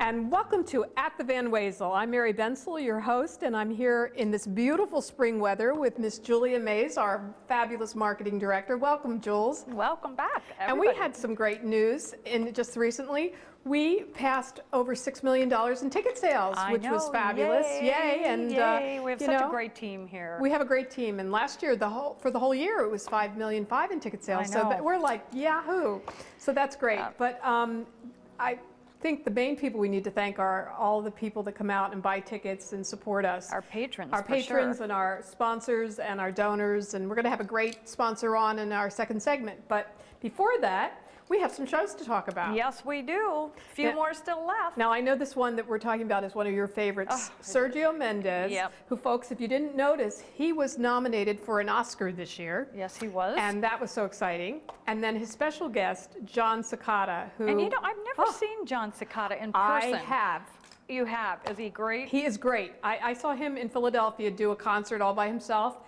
And welcome to At the Van Wezel. I'm Mary Bensel, your host, and I'm here in this beautiful spring weather with Miss Julia Mays, our fabulous marketing director. Welcome, Jules. Welcome back, everybody. And we had some great news just recently. We passed over $6 million in ticket sales, which was fabulous. Yay! And yay. We have such a great team here. We have a great team, and last year, for the whole year, it was $5.5 million in ticket sales. So that we're like, yahoo! So that's great. Yeah. But I think the main people we need to thank are all the people that come out and buy tickets and support us. Our patrons, and our sponsors and our donors, and we're going to have a great sponsor on in our second segment. But before that, we have some shows to talk about. Yes, we do. A few more still left. Now, I know this one that we're talking about is one of your favorites, Sergio Mendes, who, folks, if you didn't notice, he was nominated for an Oscar this year. Yes, he was. And that was so exciting. And then his special guest, John Cicada, who... And you know, I've never seen John Cicada in person. I have. You have. Is he great? He is great. I saw him in Philadelphia do a concert all by himself.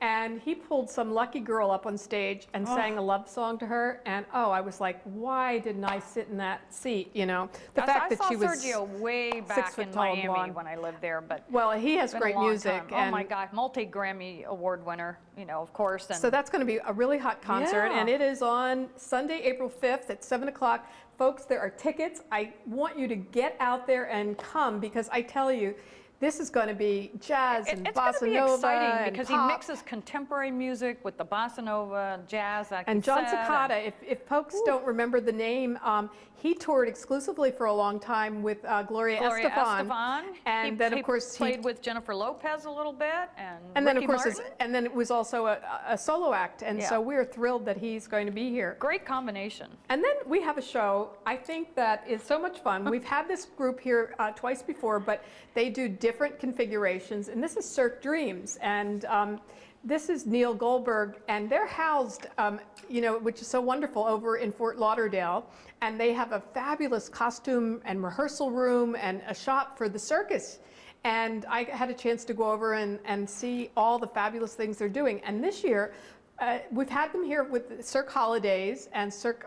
And he pulled some lucky girl up on stage and sang a love song to her. And I was like, why didn't I sit in that seat? You know, the fact that she was Sergio way back in Miami when I lived there. But well, he has great music. Oh my God, multi-Grammy award winner, you know, of course. And so that's going to be a really hot concert. And it is on Sunday, April 5th at 7 o'clock. Folks, there are tickets. I want you to get out there and come, because I tell you, this is going to be jazz and bossa nova. It's exciting because he mixes contemporary music with the bossa nova, jazz, and John Cicada, if folks don't remember the name, he toured exclusively for a long time with Gloria Estefan. And then, of course, he played with Jennifer Lopez a little bit, and then, of course, and then it was also a solo act. And so we're thrilled that he's going to be here. Great combination. And then we have a show, I think, that is so much fun. We've had this group here twice before, but they do different configurations, and this is Cirque Dreams, and this is Neil Goldberg, and they're housed, you know, which is so wonderful, over in Fort Lauderdale, and they have a fabulous costume and rehearsal room and a shop for the circus. And I had a chance to go over and see all the fabulous things they're doing. And this year, we've had them here with Cirque Holidays and Cirque,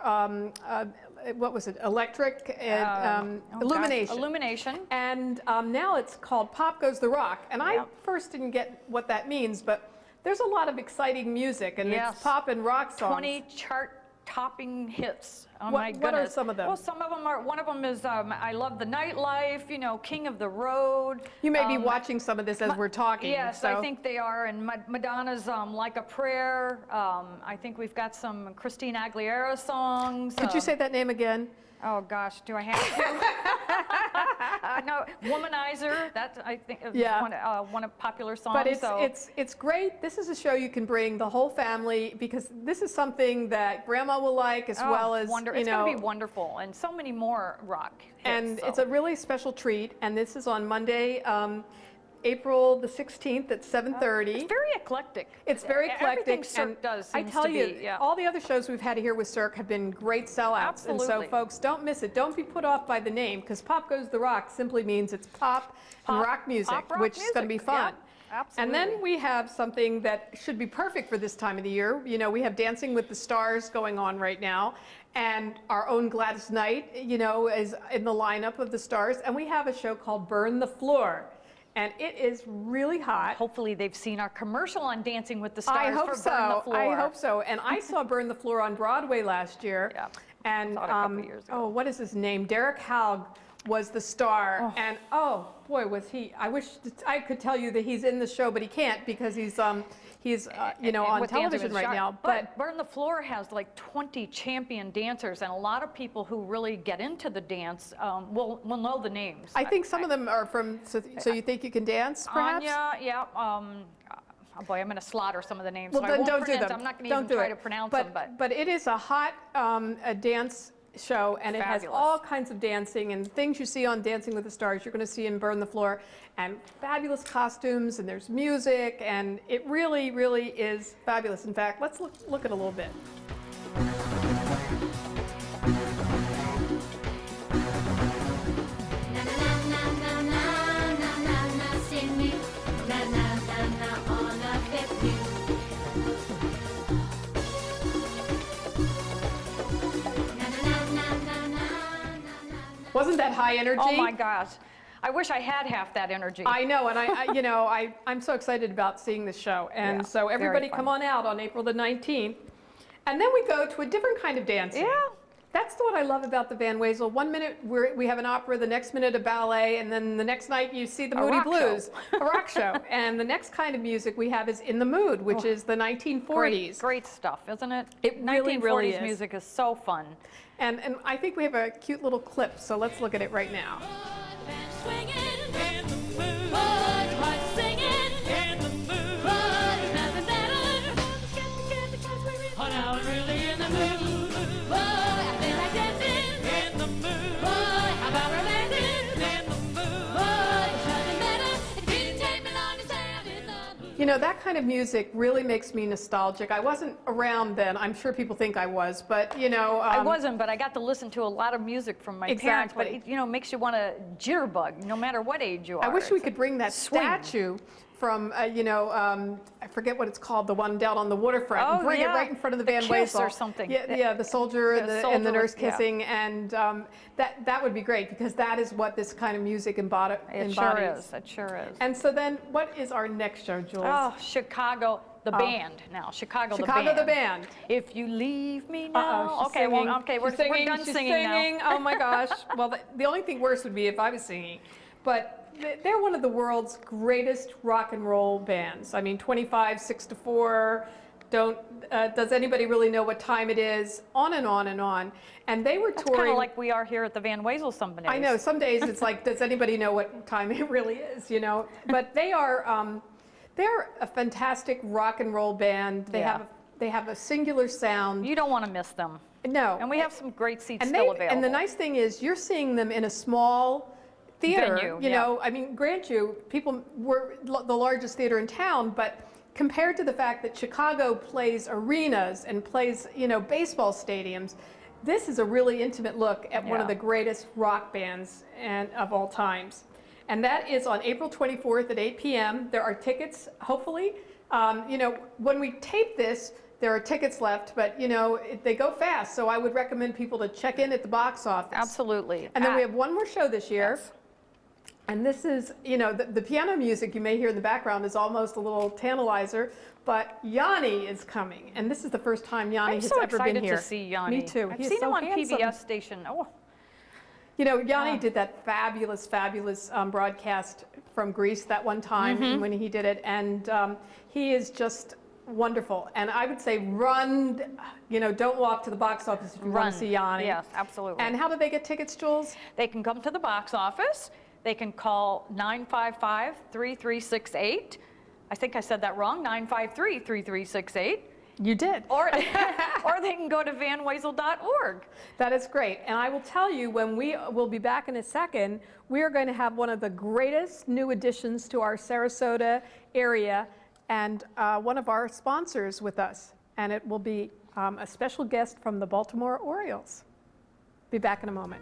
what was it, Electric, and Illumination. Illumination. And now it's called Pop Goes the Rock. And I first didn't get what that means, but there's a lot of exciting music, and it's pop and rock songs. 20 chart-topping hits. Oh my goodness. What are some of them? Well, some of them are, one of them is I Love the Nightlife, you know, King of the Road. You may be watching some of this as we're talking. Yes, I think they are. And Madonna's Like a Prayer. I think we've got some Christina Aguilera songs. Could you say that name again? Oh gosh, do I have to? No, Womanizer. That I think is one of popular songs. But it's great. This is a show you can bring the whole family, because this is something that Grandma will like, as well as it's going to be wonderful, and so many more rock hits. And it's a really special treat. And this is on Monday, April the 16th at 7:30. It's very eclectic. It's very eclectic. Everything Cirque does seems to be, all the other shows we've had here with Cirque have been great sellouts. Absolutely. And so, folks, don't miss it. Don't be put off by the name, because Pop Goes the Rock simply means it's pop and rock music, which is going to be fun. Yeah, absolutely. And then we have something that should be perfect for this time of the year. You know, we have Dancing with the Stars going on right now, and our own Gladys Knight, you know, is in the lineup of the stars. And we have a show called Burn the Floor. And it is really hot. Hopefully they've seen our commercial on Dancing with the Stars. I hope so. Burn the Floor. I hope so. And I saw Burn the Floor on Broadway last year. Yeah. And saw it a couple years ago. what is his name? Derek Haug was the star. And boy, was he! I wish I could tell you that he's in the show, but he can't, because he's you know, on television right now. But Burn the Floor has like 20 champion dancers, and a lot of people who really get into the dance will know the names. I think some of them are from. So you think you can dance, perhaps? Anya, oh boy, I'm going to slaughter some of the names. Well, so then don't do them. I'm not going to even try to pronounce them. But it is a hot a dance show, and it has all kinds of dancing, and things you see on Dancing with the Stars you're going to see in Burn the Floor, and fabulous costumes, and there's music, and it really, really is fabulous. In fact, let's look at a little bit. Wasn't that high energy? Oh my gosh. I wish I had half that energy. I know, and I'm so excited about seeing this show. And Yeah, so everybody very fun. come on out on April the 19th. And then we go to a different kind of dancing. Yeah. That's what I love about the Van Wezel. 1 minute we have an opera, the next minute a ballet, and then the next night you see the Moody rock Blues, a rock show. And the next kind of music we have is In the Mood, which is the 1940s. Great stuff, isn't it? It really, really 1940s is. music is so fun. And I think we have a cute little clip, so let's look at it right now. You know, that kind of music really makes me nostalgic. I wasn't around then. I'm sure people think I was, but you know. I wasn't, but I got to listen to a lot of music from my parents. But Exactly. it, makes you want to jitterbug, no matter what age you are. I wish we could bring that swing. statue from, I forget what it's called, the one down on the waterfront, and bring it right in front of the Van kiss Wezel. or something. Yeah, the soldier and the soldier, nurse yeah. kissing, and that would be great because that is what this kind of music embodies. It sure is. It sure is. And so then, what is our next show, Jules? Oh, Chicago, the band now. Chicago the band. If you leave me now. She's Okay, singing. well, okay, we're She's singing. done She's singing now. Oh my gosh. Well, the only thing worse would be if I was singing. But they're one of the world's greatest rock and roll bands. I mean, 25, 6 to 4. Does anybody really know what time it is? On and on and on. And they were It's touring. kind of like we are here at the Van Wezel some days. I know. Some days it's like, does anybody know what time it really is? You know. But they're a fantastic rock and roll band. They have a singular sound. You don't want to miss them. No. And we have some great seats And still available. And the nice thing is, you're seeing them in a small theater. Venue, you yeah. know, I mean, grant you, people were the largest theater in town, but compared to the fact that Chicago plays arenas and plays, baseball stadiums, this is a really intimate look at one of Yeah. the greatest rock bands of all times. And that is on April 24th at 8 p.m. There are tickets, hopefully. When we tape this, there are tickets left, but they go fast. So I would recommend people to check in at the box office. Absolutely. And then we have one more show this year. Yes. And this is, the piano music you may hear in the background is almost a little tantalizer, but Yanni is coming. And this is the first time Yanni I'm has so ever been excited here. to see Yanni. Me too. I've He's seen so him on handsome. PBS station. Oh, Yanni did that fabulous broadcast from Greece that one time when he did it. And he is just wonderful. And I would say run, don't walk to the box office if you want to see Yanni. Yes, absolutely. And how do they get tickets, Jules? They can come to the box office. They can call 955-3368. I think I said that wrong, 953-3368. You did. Or they can go to vanwezel.org. That is great. And I will tell you, when we will be back in a second, we are going to have one of the greatest new additions to our Sarasota area and one of our sponsors with us. And it will be a special guest from the Baltimore Orioles. Be back in a moment.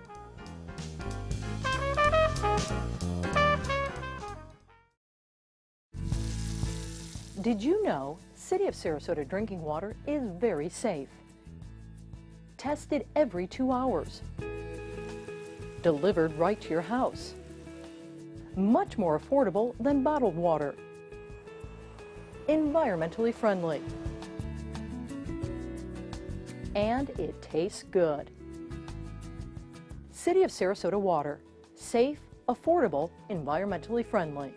Did you know City of Sarasota drinking water is very safe? Tested every 2 hours. Delivered right to your house. Much more affordable than bottled water. Environmentally friendly. And it tastes good. City of Sarasota water. Safe, affordable, environmentally friendly.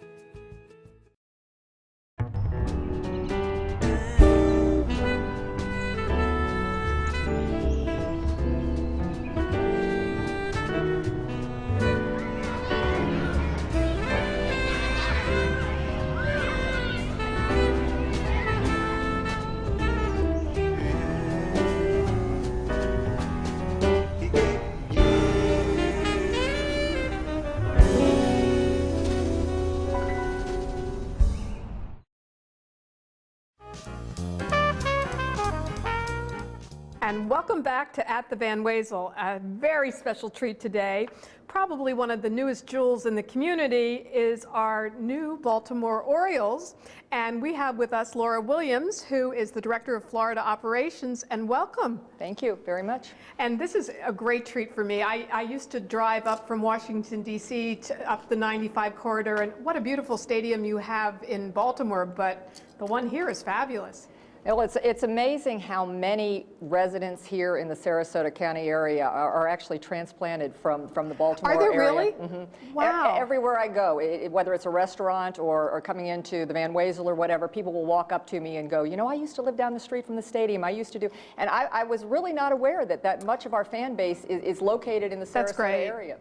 And welcome back to At the Van Wezel. A very special treat today. Probably one of the newest jewels in the community is our new Baltimore Orioles. And we have with us Laura Williams, who is the Director of Florida Operations, and welcome. Thank you very much. And this is a great treat for me. I used to drive up from Washington, D.C. Up the 95 corridor, and what a beautiful stadium you have in Baltimore, but the one here is fabulous. Well, it's amazing how many residents here in the Sarasota County area are actually transplanted from the Baltimore area. Are there really? Mm-hmm. Wow. Everywhere I go, whether it's a restaurant or coming into the Van Wezel or whatever, people will walk up to me and go, you know, I used to live down the street from the stadium. I used to do, and I was really not aware that much of our fan base is located in the Sarasota area.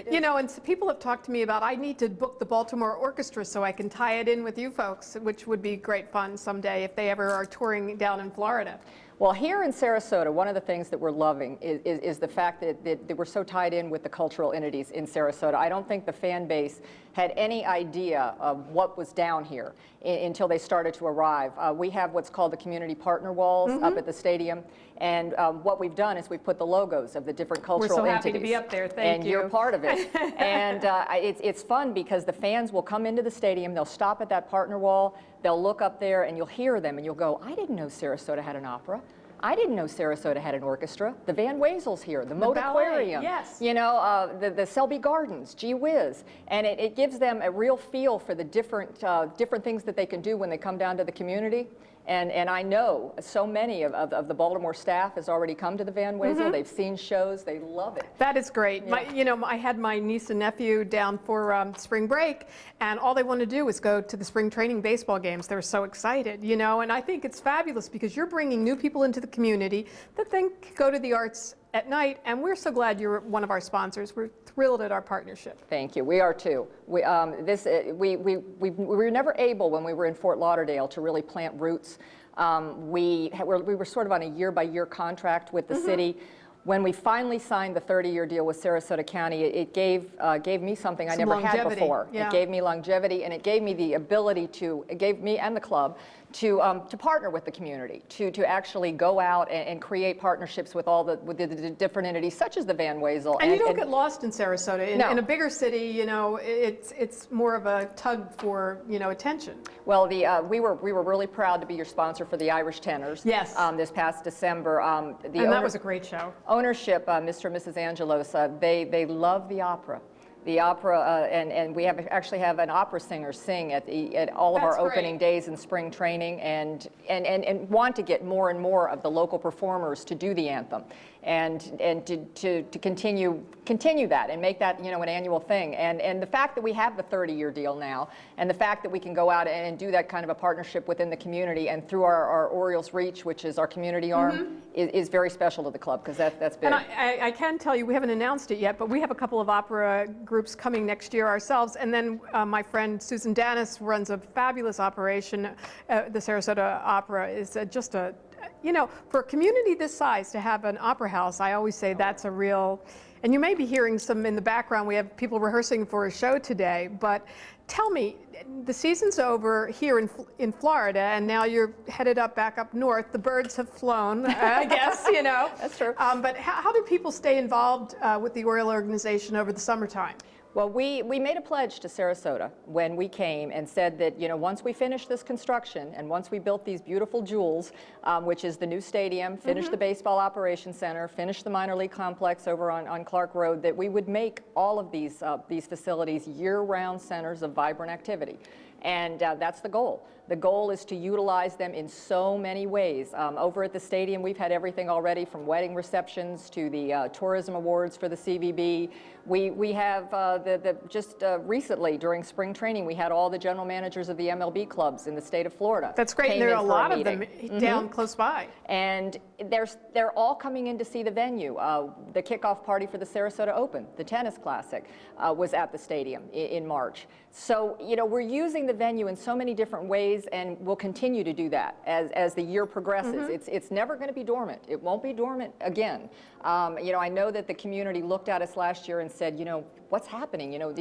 You know, and so people have talked to me about, I need to book the Baltimore Orchestra so I can tie it in with you folks, which would be great fun someday if they ever are touring down in Florida. Well, here in Sarasota, one of the things that we're loving is the fact that we're so tied in with the cultural entities in Sarasota. I don't think the fan base had any idea of what was down here until they started to arrive. We have what's called the community partner walls up at the stadium, and what we've done is we've put the logos of the different cultural entities. We're so happy to be up there, thank you. And you're part of it. And it's fun because the fans will come into the stadium, they'll stop at that partner wall, they'll look up there and you'll hear them and you'll go, I didn't know Sarasota had an opera. I didn't know Sarasota had an orchestra. The Van Wezel's here, the Moat Aquarium, yes. You know, the Selby Gardens, gee whiz. And it gives them a real feel for the different things that they can do when they come down to the community. And I know so many of the Baltimore staff has already come to the Van Wezel. They've seen shows. They love it. That is great. Yeah. I had my niece and nephew down for spring break, and all they wanted to do was go to the spring training baseball games. They were so excited, you know, and I think it's fabulous because you're bringing new people into the community that then go to the arts at night, and we're so glad you're one of our sponsors. We're thrilled at our partnership. Thank you. We are too. We were never able, when we were in Fort Lauderdale, to really plant roots. We were sort of on a year-by-year contract with the city. When we finally signed the 30-year deal with Sarasota County, it gave me something I never had before. Yeah. It gave me longevity, and it gave me the ability it gave me and the club to partner with the community, to actually go out and create partnerships with all the different entities, such as the Van Wezel. And you don't get lost in Sarasota. No. In a bigger city, you know, it's more of a tug for, you know, attention. Well, we were really proud to be your sponsor for the Irish Tenors. Yes. This past December. And that was a great show. Ownership, Mr. and Mrs. Angelos, they love the opera. The opera, and we actually have an opera singer sing at all of our opening days in spring training, and want to get more and more of the local performers to do the anthem, and to continue that and make that, you know, an annual thing. And the fact that we have the 30-year deal now, and the fact that we can go out and do that kind of a partnership within the community and through our Orioles Reach, which is our community arm, is very special to the club, because that's big. And I can tell you, we haven't announced it yet, but we have a couple of opera groups coming next year ourselves, and then my friend Susan Danis runs a fabulous operation. The Sarasota Opera is just a, you know, for a community this size to have an opera house, I always say that's a real, and you may be hearing some in the background. We have people rehearsing for a show today, but tell me, the season's over here in Florida, and now you're headed back up north. The birds have flown, I guess, you know. That's true. But how do people stay involved with the Oriole organization over the summertime? Well, we made a pledge to Sarasota when we came and said that, you know, once we finish this construction and once we built these beautiful jewels, which is the new stadium, finish the baseball operations center, finish the minor league complex over on Clark Road, that we would make all of these facilities year-round centers of vibrant activity. And that's the goal. The goal is to utilize them in so many ways. Over at the stadium, we've had everything already from wedding receptions to the tourism awards for the CVB. We have just recently during spring training, we had all the general managers of the MLB clubs in the state of Florida. That's great, and there are a lot of them down close by. And they're all coming in to see the venue. The kickoff party for the Sarasota Open, the tennis classic, was at the stadium in March. So, you know, we're using the venue in so many different ways, and we'll continue to do that as the year progresses. It's never going to be dormant. It won't be dormant again. You know, I know that the community looked at us last year and said, you know, what's happening? You know,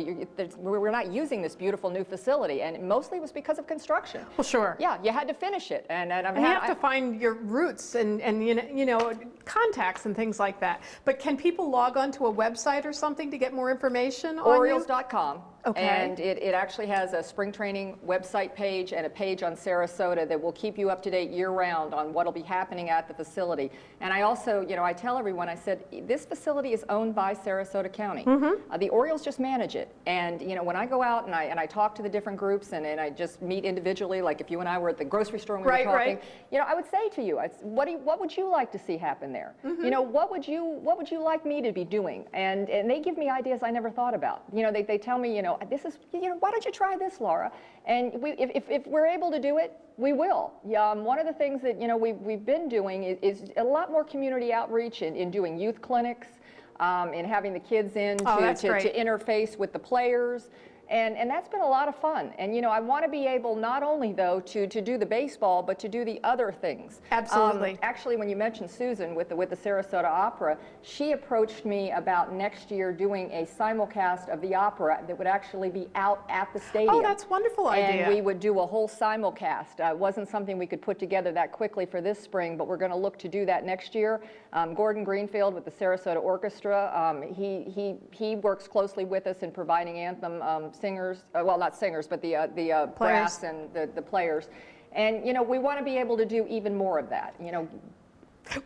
we're not using this beautiful new facility, and mostly it was because of construction. Well, sure. Yeah, you had to finish it, and And you have to find your roots and you know, contacts and things like that. But can people log on to a website or something to get more information on you? Orioles.com. Okay. And it actually has a spring training website page and a page on Sarasota that will keep you up to date year-round on what will be happening at the facility. And I also, you know, I tell everyone, I said, this facility is owned by Sarasota County. The Orioles just manage it. And, you know, when I go out and I talk to the different groups and I just meet individually, like if you and I were at the grocery store and we were talking, Right. you know, I would say to you, what would you like to see happen there? You know, what would you like me to be doing? And they give me ideas I never thought about. You know, they tell me, you know, this is, you know, why don't you try this, Laura? And if we're able to do it, we will. One of the things that, you know, we've been doing is a lot more community outreach in doing youth clinics, in having the kids in to interface with the players. And that's been a lot of fun. And, you know, I want to be able not only, though, to do the baseball, but to do the other things. Absolutely. Actually, when you mentioned Susan with the Sarasota Opera, she approached me about next year doing a simulcast of the opera that would actually be out at the stadium. Oh, that's a wonderful idea. And we would do a whole simulcast. It wasn't something we could put together that quickly for this spring, but we're going to look to do that next year. Gordon Greenfield with the Sarasota Orchestra, he works closely with us in providing anthem singers, well, not singers, but the brass and the players. And, you know, we want to be able to do even more of that, you know.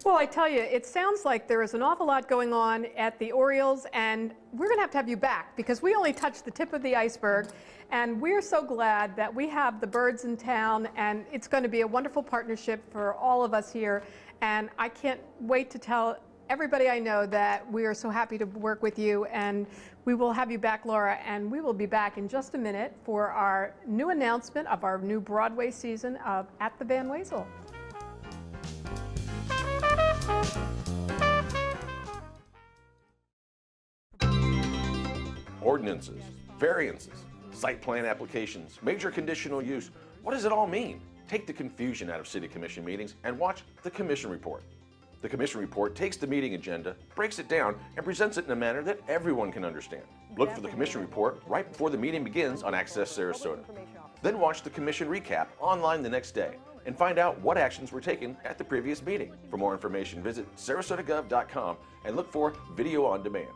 Well, I tell you, it sounds like there is an awful lot going on at the Orioles, and we're going to have you back because we only touched the tip of the iceberg, and we're so glad that we have the birds in town, and it's going to be a wonderful partnership for all of us here, and I can't wait to tell everybody I know that we are so happy to work with you, and we will have you back, Laura, and we will be back in just a minute for our new announcement of our new Broadway season of At the Van Wezel. Ordinances, variances, site plan applications, major conditional use. What does it all mean? Take the confusion out of City Commission meetings and watch the Commission Report. The Commission Report takes the meeting agenda, breaks it down, and presents it in a manner that everyone can understand. Look for the Commission Report right before the meeting begins on Access Sarasota. Then watch the Commission Recap online the next day and find out what actions were taken at the previous meeting. For more information, visit sarasotagov.com and look for Video on Demand.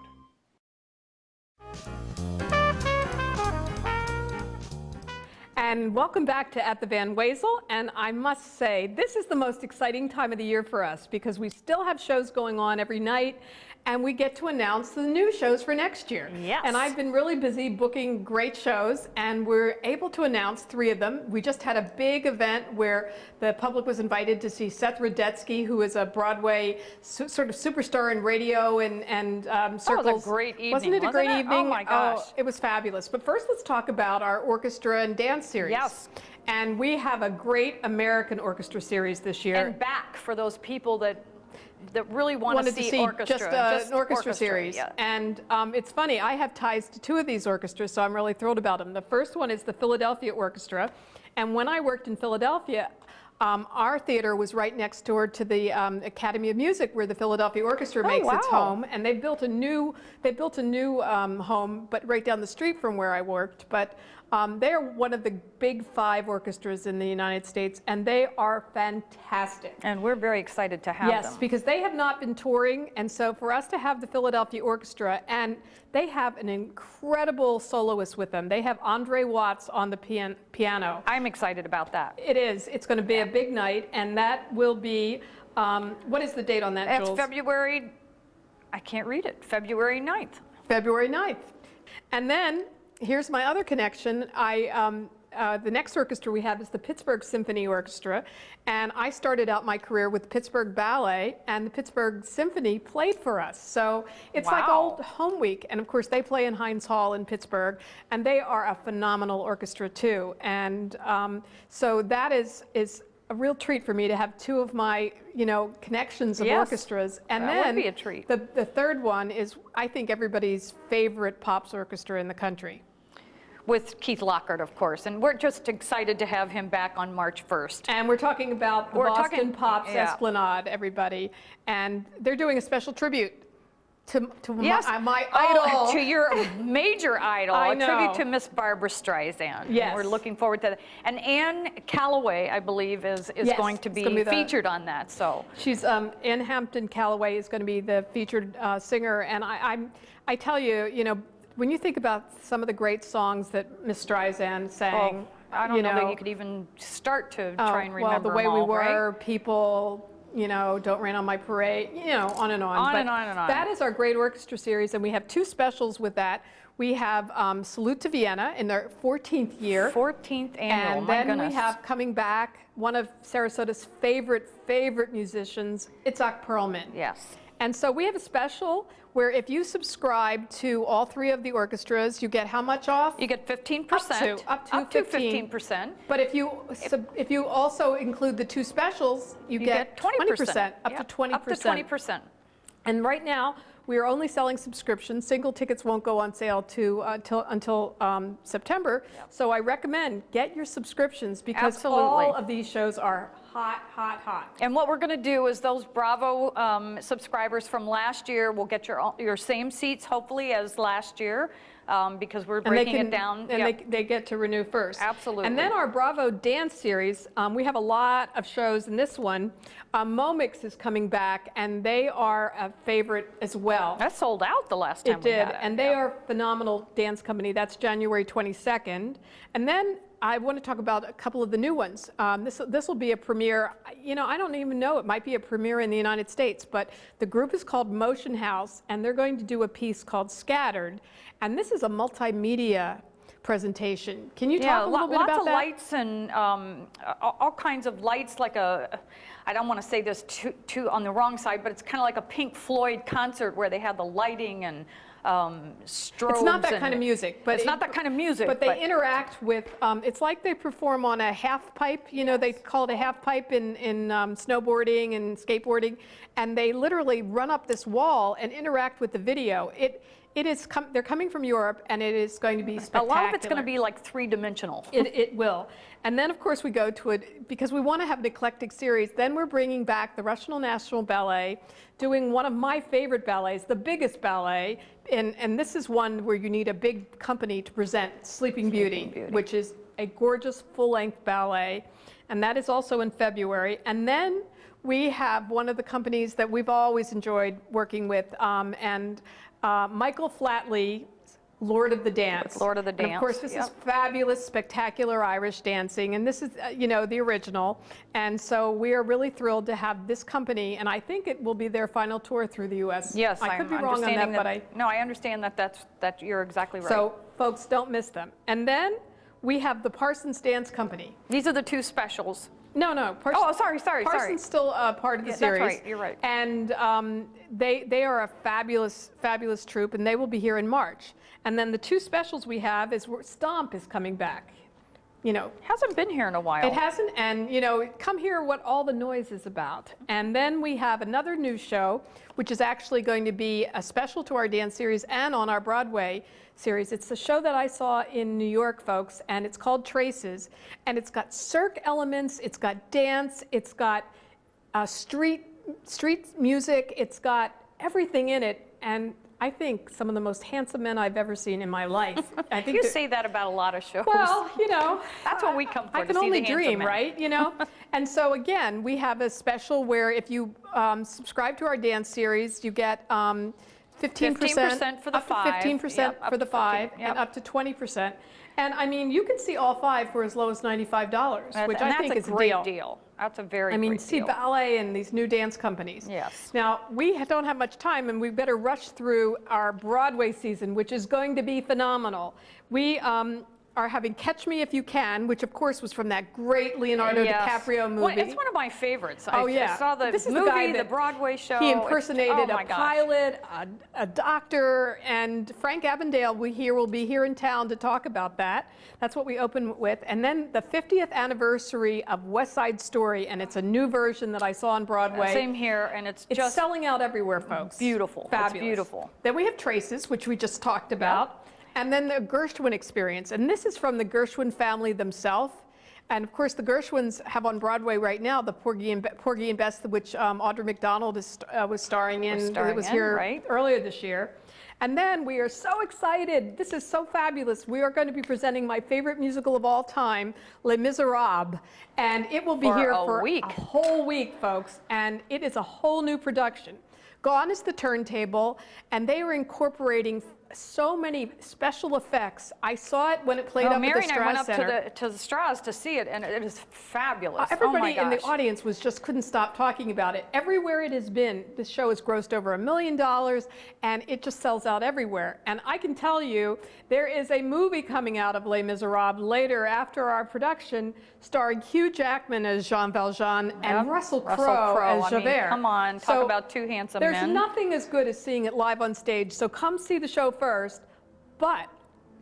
And welcome back to At the Van Wezel, and I must say, this is the most exciting time of the year for us because we still have shows going on every night, and we get to announce the new shows for next year. Yes. And I've been really busy booking great shows, and we're able to announce 3 of them. We just had a big event where the public was invited to see Seth Rudetsky, who is a Broadway sort of superstar in radio and circles. That was a great evening, Wasn't it a great evening? Oh my gosh. Oh, it was fabulous. But first, let's talk about our orchestra and dance series. Yes. And we have a great American orchestra series this year. And back for those people that really want Wanted to see orchestra. just an orchestra series. Yeah. And it's funny, I have ties to 2 of these orchestras, so I'm really thrilled about them. The first one is the Philadelphia Orchestra. And when I worked in Philadelphia, our theater was right next door to the Academy of Music, where the Philadelphia Orchestra makes its home. And they built a new home, but right down the street from where I worked. But they are one of the big 5 orchestras in the United States, and they are fantastic. And we're very excited to have them. Yes, because they have not been touring, and so for us to have the Philadelphia Orchestra, and they have an incredible soloist with them. They have Andre Watts on the piano. I'm excited about that. It is. It's going to be a big night, and that will be, what is the date on that, It's Jules? February, I can't read it, February 9th. February 9th. And then, here's my other connection. The next orchestra we have is the Pittsburgh Symphony Orchestra, and I started out my career with Pittsburgh Ballet, and the Pittsburgh Symphony played for us. So it's like old home week, and of course they play in Heinz Hall in Pittsburgh, and they are a phenomenal orchestra too. And so that is a real treat for me to have 2 of my, connections of orchestras. And that then would be a treat. The third one is, I think, everybody's favorite pops orchestra in the country. With Keith Lockhart, of course, and we're just excited to have him back on March 1st. And we're talking about the Boston Pops yeah. Esplanade, everybody. And they're doing a special tribute to Yes. my Oh, idol. to your major idol. I A tribute know. to Miss Barbara Streisand. Yes. We're looking forward to that. And Anne Calloway, I believe, is Yes, going to it's be gonna be the- featured on that. So She's Ann Hampton Calloway is going to be the featured singer, and I tell you, you know, when you think about some of the great songs that Miss Streisand sang, I don't know that you could even start to try and well, remember the way them we all, were, right? people, you know, Don't Rain on My Parade, you know, on and on. On But and on and on. that is our great orchestra series, and we have two specials with that. We have Salute to Vienna in their 14th year. 14th annual, And my then goodness. we have coming back one of Sarasota's favorite musicians, Itzhak Perlman. Yes. And so we have a special where if you subscribe to all three of the orchestras, you get how much off? You get 15%. Up to 15%. But if you also include the two specials, you get 20%, up Yep, to 20%. Up to 20%. And right now, we are only selling subscriptions. Single tickets won't go on sale until September. So I recommend get your subscriptions because Absolutely. all of these shows are hot. And what we're going to do is those Bravo subscribers from last year will get your same seats, hopefully, as last year, because we're breaking it down. And Yep. they get to renew first. Absolutely. And then our Bravo dance series, we have a lot of shows in this one. Momix is coming back, and they are a favorite as well. That sold out the last time It we did, had it. and they are a phenomenal dance company. That's January 22nd. And then I want to talk about a couple of the new ones. This will be a premiere. You know, I don't even know. It might be a premiere in the United States, but the group is called Motion House, and they're going to do a piece called Scattered. And this is a multimedia presentation. Can you talk a little bit about that? Lots of lights and all kinds of lights, like I don't want to say this too on the wrong side, but it's kind of like a Pink Floyd concert where they have the lighting and strobes. It's not that kind of music, but it's not that kind of music. But they interact with. It's like they perform on a half pipe. You know, they call it a half pipe in snowboarding and skateboarding, and they literally run up this wall and interact with the video. They're coming from Europe, and it is going to be spectacular. A lot of it's going to be like three-dimensional. It will. And then, of course, we go to it, because we want to have an eclectic series, then we're bringing back the Russian National Ballet, doing one of my favorite ballets, the biggest ballet, and this is one where you need a big company to present Sleeping Beauty, which is a gorgeous full-length ballet, and that is also in February. And then we have one of the companies that we've always enjoyed working with, Michael Flatley, Lord of the Dance. Lord of the And of Dance, course, this yep. is fabulous, spectacular Irish dancing, and this is, you know, the original. And so we are really thrilled to have this company, and I think it will be their final tour through the U.S. Yes, I could be I'm wrong on that, understanding but No, I understand that you're exactly right. So, folks, don't miss them. And then we have the Parsons Dance Company. These are the two specials. No. Oh, sorry. Parsons still part of the Yeah, that's series. right, you're right. And they are a fabulous troupe, and they will be here in March. And then the two specials we have is Stomp is coming back. You know, Hasn't been here in a while. it hasn't, and you know, come hear what all the noise is about. And then we have another new show, which is actually going to be a special to our dance series and on our Broadway series. It's the show that I saw in New York, folks, and it's called Traces. And it's got cirque elements, it's got dance, it's got street music, it's got everything in it. And I think some of the most handsome men I've ever seen in my life. I think You they're- say that about a lot of shows. well, you know, That's what we come for, I to can see the only handsome dream, men. right? You know, and so again, we have a special where if you subscribe to our dance series, you get 15% 15% for the up to five. 15% Yep, up for the to 15, five, yep. and up to 20%. And I mean, you can see all five for as low as $95, which I think is a great a deal. deal. That's a very I mean, great see deal. ballet and these new dance companies. Yes. Now, we don't have much time, and we better rush through our Broadway season, which is going to be phenomenal. We are having Catch Me If You Can, which of course was from that great Leonardo Yes. DiCaprio movie. Well, it's one of my favorites. Oh, I yeah. saw the This is the movie, guy the that Broadway show. He It's- impersonated oh a my gosh. pilot, a doctor, and Frank Avondale will be here in town to talk about that. That's what we open with. And then the 50th anniversary of West Side Story, and it's a new version that I saw on Broadway. Same here, and it's It's just selling out everywhere, folks. beautiful. It's Fabulous. beautiful. Then we have Traces, which we just talked about. And then the Gershwin Experience. And this is from the Gershwin family themselves. And of course, the Gershwins have on Broadway right now the Porgy and Bess, which Audra McDonald was starring in. It was here right. earlier this year. And then we are so excited. This is so fabulous. We are going to be presenting my favorite musical of all time, Les Miserables. And it will be here for a whole week, folks. And it is a whole new production. Gone is the turntable, and they are incorporating so many special effects. I saw it when it played up at the Mary and I went Strauss up Center. to the Strauss to see it, and it is fabulous. Everybody oh in my the gosh. audience couldn't stop talking about it. Everywhere it has been, this show has grossed over $1 million, and it just sells out everywhere. And I can tell you, there is a movie coming out of Les Miserables later after our production, starring Hugh Jackman as Jean Valjean and Russell Crowe as Javert. I mean, come on, talk about two handsome men. There's nothing as good as seeing it live on stage, so come see the show first. But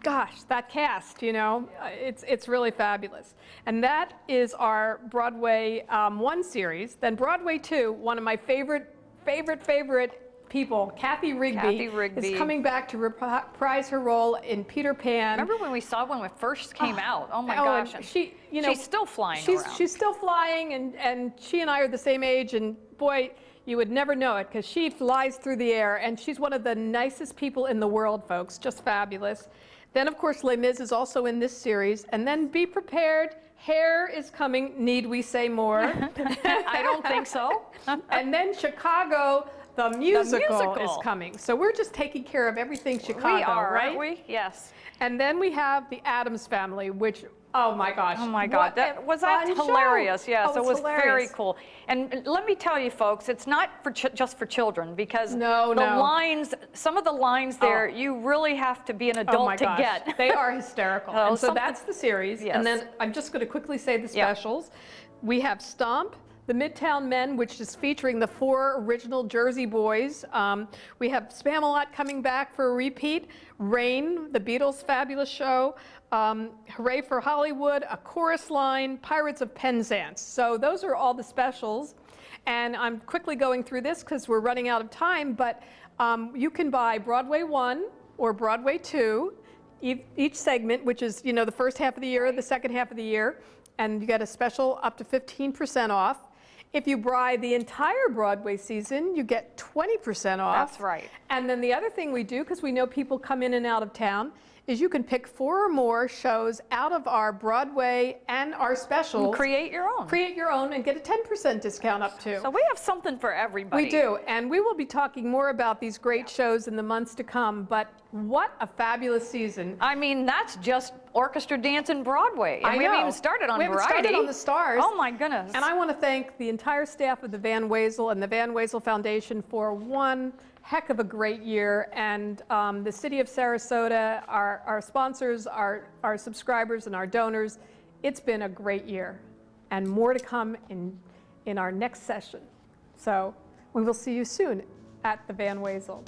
gosh, that cast, it's really fabulous. And that is our Broadway 1 series. Then Broadway 2, one of my favorite people, Kathy Rigby, is coming back to reprise her role in Peter Pan. Remember when we saw it when it first came out? Oh my gosh. And she's still flying around. She's still flying, and she and I are the same age, and boy, you would never know it because she flies through the air, and she's one of the nicest people in the world, folks. Just fabulous. Then, of course, Les Mis is also in this series. And then be prepared. Hair is coming. Need we say more? I don't think so. And then Chicago, the musical is coming. So we're just taking care of everything Chicago, we are, right? Aren't we? Yes. And then we have the Addams Family, which, oh my gosh. Oh my God, that was hilarious. Show. Yes, Oh, it was hilarious. very cool. And let me tell you, folks, it's not for just for children because No. lines, some of the lines there, you really have to be an adult to get. They are hysterical. Oh, and so that's the series. Yes. And then I'm just going to quickly say the specials. We have Stomp, The Midtown Men, which is featuring the 4 original Jersey boys. We have Spamalot coming back for a repeat. Rain, the Beatles' fabulous show. Hooray for Hollywood, A Chorus Line, Pirates of Penzance. So those are all the specials. And I'm quickly going through this because we're running out of time, but you can buy Broadway 1 or Broadway 2, each segment, which is, the first half of the year or the second half of the year, and you get a special up to 15% off. If you buy the entire Broadway season, you get 20% off. That's right. And then the other thing we do, because we know people come in and out of town, is you can pick 4 or more shows out of our Broadway and our specials. Create your own. Create your own and get a 10% discount up to. So we have something for everybody. We do, and we will be talking more about these great shows in the months to come, but what a fabulous season. I mean, that's just orchestra dance and Broadway. And I we haven't know. even started on We haven't variety. started on the stars. Oh my goodness. And I want to thank the entire staff of the Van Wezel and the Van Wezel Foundation for one heck of a great year, and the city of Sarasota, our sponsors, our subscribers, and our donors. It's been a great year, and more to come in our next session. So we will see you soon at the Van Wezel.